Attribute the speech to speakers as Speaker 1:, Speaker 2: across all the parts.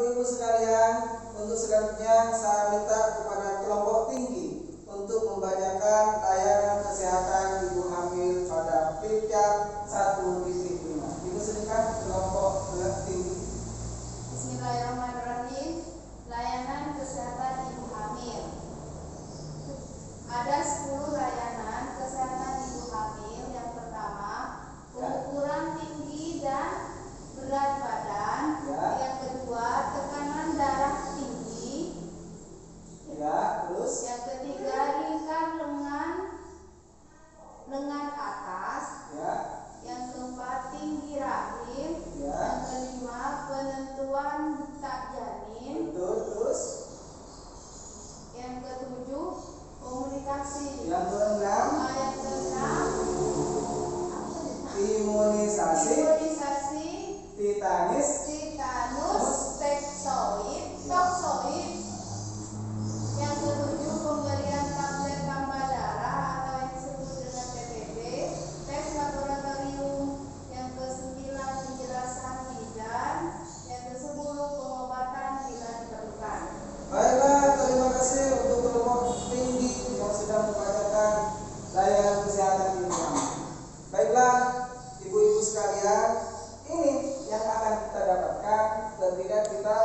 Speaker 1: ibu-ibu sekalian, untuk selanjutnya saya minta kepada kelompok tinggi untuk membacakan layanan kesehatan ibu hamil pada Flipchart 1.5. Ibu silakan kelompok tinggi.
Speaker 2: Bismillahirrahmanirrahim. Layanan kesehatan ibu hamil. Ada 10 layanan kesehatan ibu hamil. Yang pertama, pengukuran tinggi dan berat badan. Yang kedua, tekanan darah tinggi.
Speaker 1: Terus.
Speaker 2: Yang ketiga, lingkar lengan atas. Yang keempat, tinggi rahim. Yang kelima, penentuan detak janin.
Speaker 1: Terus.
Speaker 2: Yang ketujuh, komunikasi.
Speaker 1: Yang keenam, imunisasi tetanus,
Speaker 2: toksoid. Yang ketujuh, pemberian tablet tambah darah atau yang disebut dengan TTD, tes laboratorium. Yang kesembilan, penjelasan bidan. Yang kesepuluh, pengobatan bila diperlukan.
Speaker 1: Baiklah, terima kasih untuk kelompok tinggi yang sudah membacakan layanan kesehatan ibu hamil. Baiklah, ibu-ibu sekalian, ini yang akan kita dapatkan ketika kita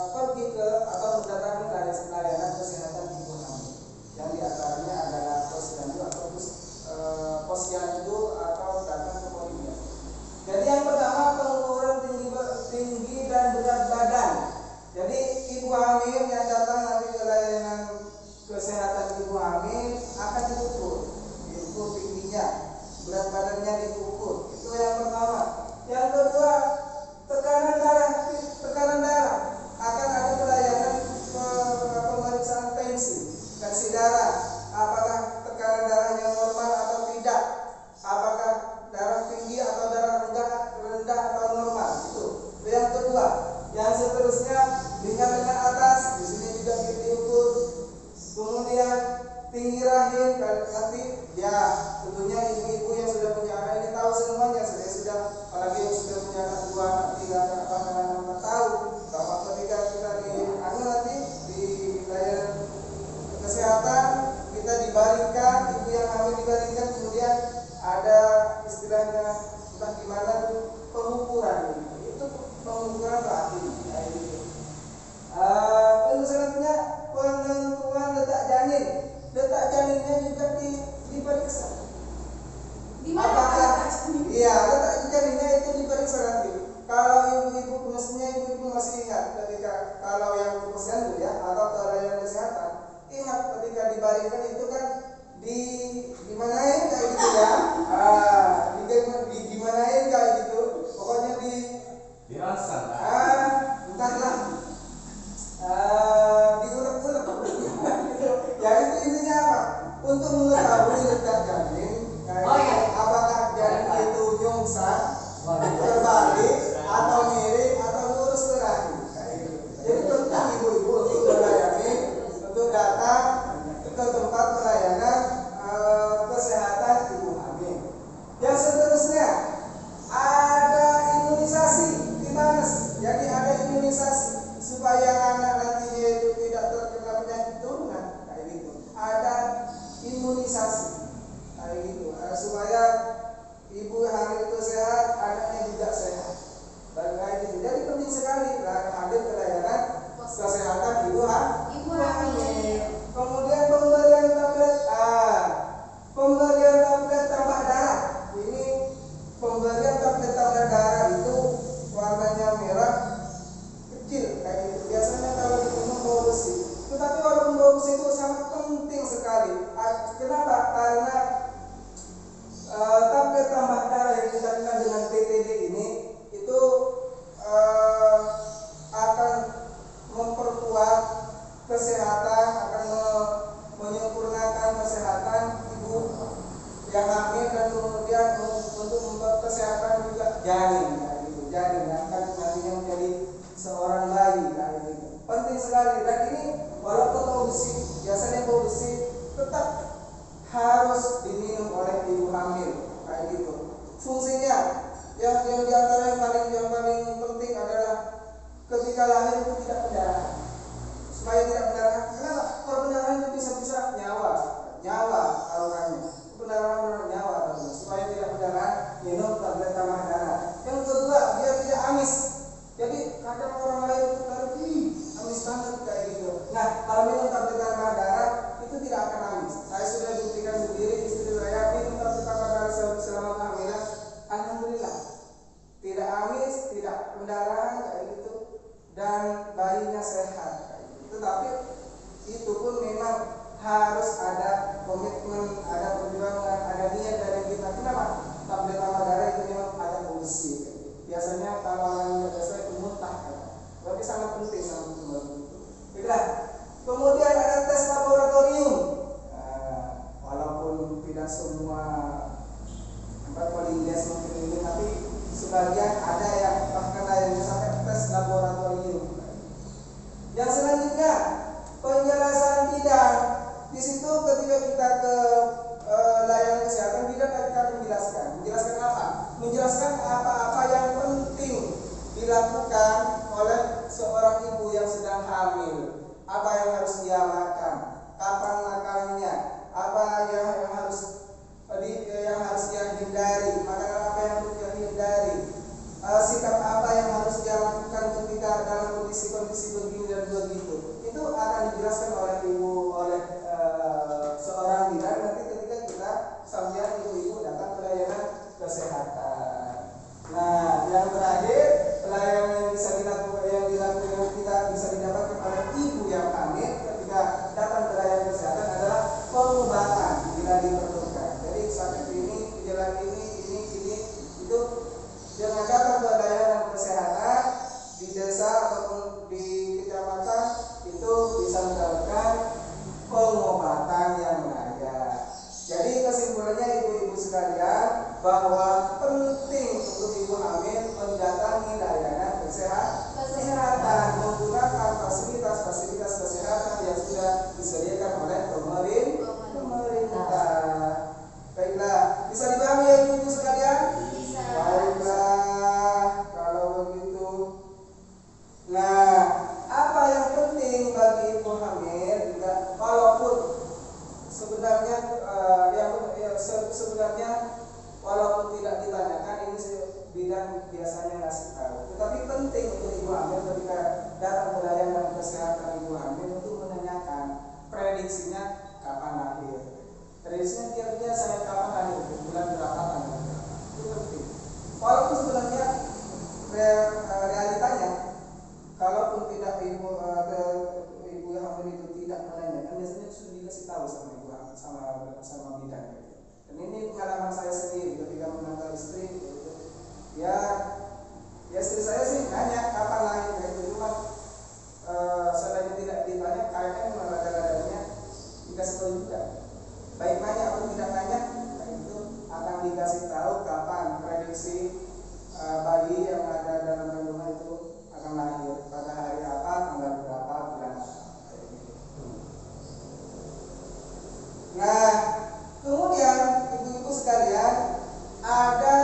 Speaker 1: pergi ke atau mendatangi layanan kesehatan ibu hamil. Yang diantaranya adalah posyandu atau posyandu atau datang ke poligraf. Jadi yang pertama, pengukuran tinggi dan berat badan. Jadi ibu hamil yang datang nanti ke layanan kesehatan ibu hamil akan diukur tingginya, berat badannya diukur. Itu yang pertama. Yang kedua, tekanan darah akan ada pelayanan pemeriksaan tensi darah. Apakah tekanan darahnya normal atau tidak? Apakah darah tinggi atau darah rendah atau normal? Itu yang kedua. Yang seterusnya, lingkar lengan atas, di sini juga diukur. Kemudian tinggi rahim, nanti ya tentunya ibu-ibu yang sudah punya anak ini tahu semuanya. Saya sudah, apalagi yang sudah punya anak 2, anak 3, anak 4 tahu bahwa ketika kita nanti di layanan kesehatan kita dibaringkan, ibu yang hamil dibaringkan, kemudian ada istilahnya entah gimana pengukuran itu pengukuran rahim kayak gitu. Untuk selanjutnya, penentuan detak janin. Detak janinnya juga diperiksa. Apakah detak janinnya itu diperiksa nanti. Kalau ibu-ibu masih ingat ketika kalau yang posyandu ya atau layanan kesehatan, ingat ketika dibaringkan itu kan dimanain kayak gitu ya. Digimanain kayak gitu. Pokoknya
Speaker 3: dirangsang.
Speaker 1: Entahlah. Diulek-ulek. Ya itu intinya apa? Untuk mengetahui letak janin. Apakah janin itu nyungsang, terbalik, atau miring, atau lurus ke rahim. Jadi penting ibu-ibu untuk melayani, untuk datang ke tempat pelayanan kesehatan ibu hamil. Yang seterusnya ada imunisasi tetanus. Jadi ada imunisasi supaya anak nantinya itu tidak terkena penyakit turunan kayak gitu. Ada imunisasi kayak gitu supaya ibu hamil itu sehat, anaknya juga sehat. Dan kayak gitu. Jadi penting sekali hadir ke layanan kesehatan ibu hamil. Kemudian pemberian tablet tambah darah. Ini pemberian tablet tambah darah itu warnanya merah kecil kayak gitu. Biasanya kalau diminum bau besi. Tetapi walaupun bau besi itu sangat penting sekali. Kenapa? Karena tablet tambah darah yang kita kenal dengan TTD ini itu akan memperkuat kesehatan, akan menyempurnakan kesehatan ibu yang hamil dan kemudian untuk membuat kesehatan juga janin kayak gitu. Janin yang akan nantinya menjadi seorang bayi kayak gitu. Penting sekali. Dan ini walaupun bau besi, biasanya bau besi tetap harus diminum oleh ibu hamil kayak gitu. Fungsinya yang diantara yang paling penting adalah ketika ketika lahir itu tidak pendarahan. Supaya tidak pendarahan, kenapa? Kalau pendarahan itu bisa nyawa taruhannya. Pendarahan nyawa taruhannya. Supaya tidak pendarahan, minum tablet tambah darah. Yang kedua, biar tidak amis. Jadi kadang orang lahir itu amis banget kayak gitu. Nah, kalau minum tablet tambah darah itu tidak akan amis. Saya sudah buktikan sendiri, istri saya minum tablet tambah darah selama kehamilan, alhamdulillah tidak amis, tidak pendarahan kayak gitu, dan bayinya sehat kayak gitu. Tetapi itu pun memang harus ada komitmen, ada perjuangan, ada niat dari kita. Kenapa? Tablet tambah darah itu memang ada fungsi. Biasanya kalau orang biasa itu muntah, tapi sangat penting sangat membantu. Baiklah. Kemudian ada tes laboratorium. Walaupun tidak semua tempat polindes mungkin ini, tapi sebagian ada yang bahkan ada yang sampai tes laboratorium. Yang selanjutnya penjelasan bidang. Di situ ketika kita ke layanan kesehatan, bidang akan menjelaskan apa? Menjelaskan apa-apa yang penting dilakukan oleh seorang ibu yang sedang hamil. Apa yang harus dia makan, kapan makannya, apa yang harus dia hindari, makanan apa yang harus dia hindari, sikap apa yang harus dia lakukan ketika dalam kondisi-kondisi begini dan begitu. Itu akan dijelaskan oleh seorang bidan nanti ketika kita sampai ibu-ibu datang ke layanan kesehatan. Nah, yang terakhir, pelayanan yang bisa dilakukan kita bisa didapatkan oleh ibu yang hamil ketika datang ke layanan kesehatan adalah pengobatan bila diperlukan. Jadi sakit ini, gejala ini itu dengan datang ke layanan kesehatan di desa ataupun di kecamatan itu bisa mendapatkan pengobatan yang layak. Jadi kesimpulannya ibu-ibu sekalian bahwa penting untuk ibu hamil mendatangi layanan kesehatan menggunakan fasilitas kesehatan yang sudah disediakan oleh pemerintah. Baiklah, bisa dipahami ya ibu-ibu sekalian?
Speaker 2: Bisa.
Speaker 1: Baiklah, kalau begitu. Nah, apa yang penting bagi ibu hamil juga, walaupun sebenarnya walaupun tidak ditanyakan, ini bidan biasanya ngasih tahu. Tetapi penting untuk ibu hamil ketika datang ke layanan kesehatan ibu hamil untuk menanyakan prediksinya kapan lahir. Prediksinya kira-kira saya kapan lahir, bulan berapa, tanggal berapa. Itu penting. Walaupun sebenarnya realitanya, kalaupun tidak ibu yang hamil itu tidak menanyakan, biasanya sudah dikasih tahu sama ibu sama bidan. Dan ini pengalaman saya sendiri ketika mengantar istri. Ya istri saya sih nanya kapan lahir gitu, cuma seandainya tidak ditanya, kayaknya rada-radanya dikasih tahu juga. Baik nanya atau tidak nanya, nah itu akan dikasih tahu kapan prediksi bayi yang ada dalam kandungan itu akan lahir, pada hari apa, tanggal berapa, bulan apa. Nah, kemudian ibu-ibu sekalian, ada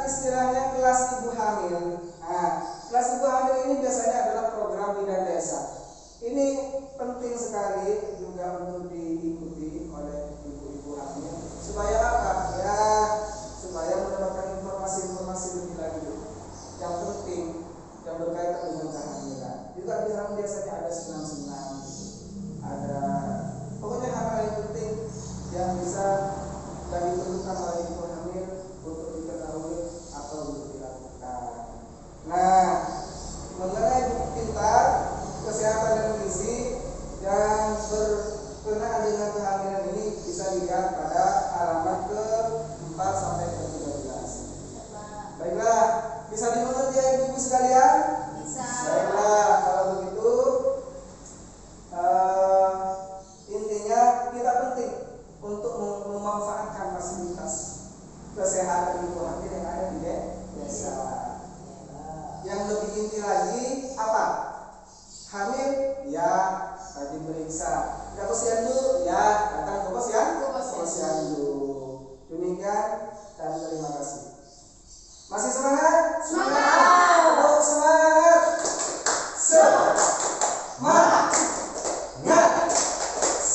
Speaker 1: istilahnya kelas ibu hamil. Nah, kelas ibu hamil ini biasanya adalah program bidan desa. Ini penting sekali juga untuk diikuti oleh ibu-ibu hamil. Supaya apa? Ya, supaya mendapatkan informasi-informasi lebih lanjut yang penting yang berkaitan dengan kehamilan. Juga di sana biasanya ada senam-senam, ada pokoknya hal-hal yang penting yang bisa dan diperlukan oleh ibu hamil untuk diketahui atau untuk dilakukan. Nah, mengenai buku pintar kesehatan dan gizi yang berkenaan dengan kehamilan ini bisa dilihat pada halaman ke-4 sampai ke-13. Baiklah, bisa dimengerti ya ibu-ibu sekalian?
Speaker 2: Bisa.
Speaker 1: Baiklah, kalau begitu intinya kita penting untuk memanfaatkan fasilitas kesehatan ibu hamil yang ada di desa. Yang lebih inti lagi apa? Hamil ya rajin periksa. Tidak posyandu ya datang ke posyandu. Demikian dan terima kasih. Masih semangat?
Speaker 2: Semangat.
Speaker 1: Semangat.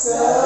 Speaker 1: ke